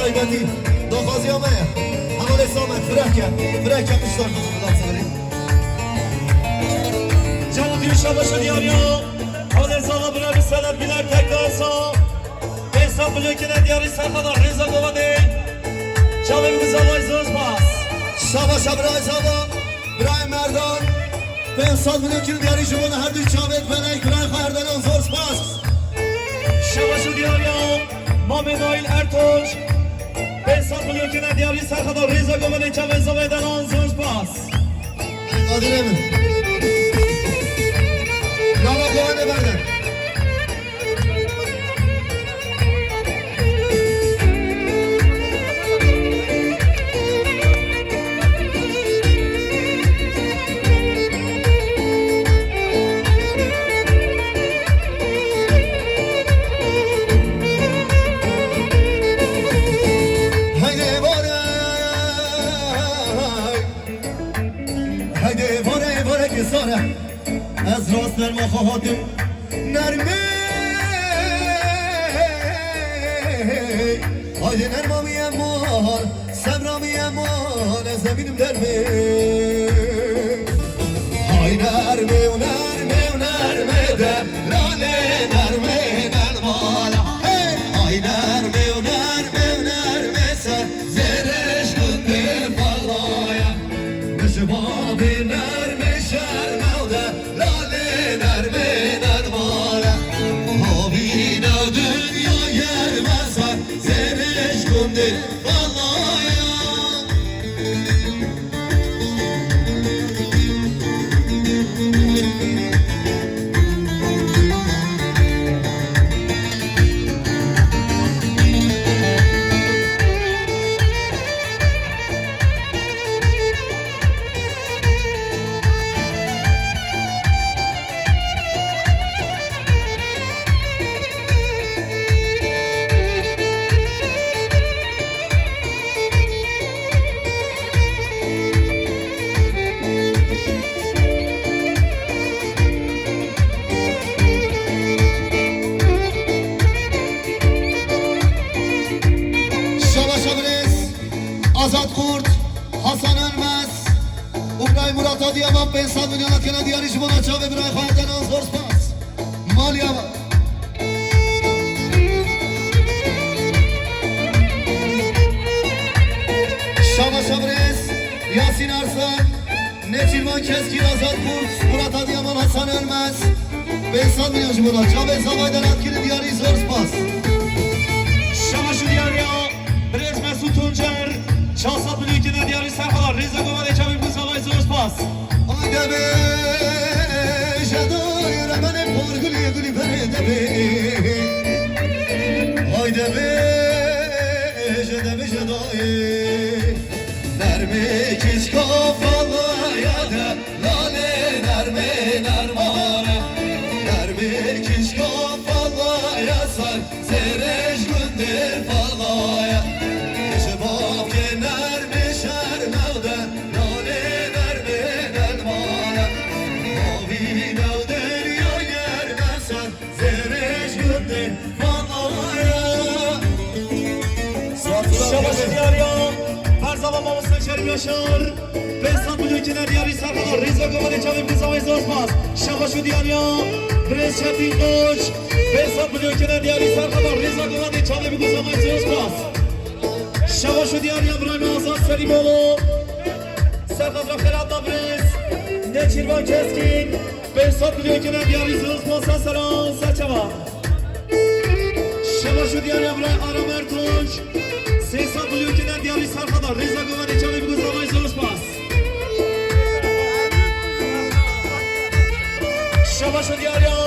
تایبەتی داخوازیامەیە هەماڵێ سامەت فرەکە مشتار کۆچمەدان سەبرین جوابی شباشو دیاریا حاضر زالا برای سند بیلر تک دانسا حساب بلوکنه دیاری سرخدا ریزا گوانه جوابی بزاوای زوز باس شباشا برای زالا برای مردان به انسان بلوکنه دیاری جوانه هر دوی چاوت بلک برای خواهردنان زور سپاس شباشو دیاریا مامه نایل ارتوش حساب بلوکنه دیاری سرخدا ریزا گوانه جوابی زاوای دنان زوز باس قادر emin Lava kovan efendim از راست نرم خواهدم نرمه haydi nərmami əmmal səbrami əmmal əzəminim dərmi hay nərmi də lale nərmi nərmala hay nərmi sən zərəş gündir parlaya nüşübabi nərmi şərməvdə lale nərmi nərmala havina dünya yerməsən zərəş gündir parlaya Azat Kurt, Hasan Ölmez, Ubray Murat Adiyaman, Ben Sad Milyona Kena Diyar İşi Bonaça ve Biray Kayden Azor Spas, Malyaman. Şama Şabrez, Yasin Arslan, Neçirman Keskin, Azat Kurt, Murat Adiyaman, Hasan Ölmez, Ben Sad Milyona İşi Bonaça ve Zavaydan Atkili Diyar İzor Spas. Şama şu diyar ya, Brez Mesut Tuncer, Şahsat Mülükü'ne diyarı serfalar Reza Govade Çavim Kızalay Zor Pas Haydi be Şadayır hemen hep korkuluyor gülüpere be Haydi be Şadayır Nermi kiş kafalaya da Lale nermi nermane Nermi kiş kafalaya sar Zereş gündür parlaya Şabaşı diyar ya, her zaman babasına şerim yaşar. Besat Mülükü'ne diyarı sarkalar, Reza Govade Çavim Kızavay Zorpaz. Şabaşı diyar ya, Brez Çetin Koç. Besat Mülükü'ne diyarı sarkalar, Reza Govade Çavim Kızavay Zorpaz. Şabaşı diyar ya, Brahim Azat Selimoğlu. Serkat Rakherat'la Brez. Neçirvan Keskin. Besat Mülükü'ne diyarı Zorpaz. Selam Serçava. Şabaşı diyar ya, Brahim Aram Ertunç. Sesat Mülükü'ne diyarı sarkalar, Reza Govade Çavim Kızavay Zorpaz. Şabaşı diyar ya.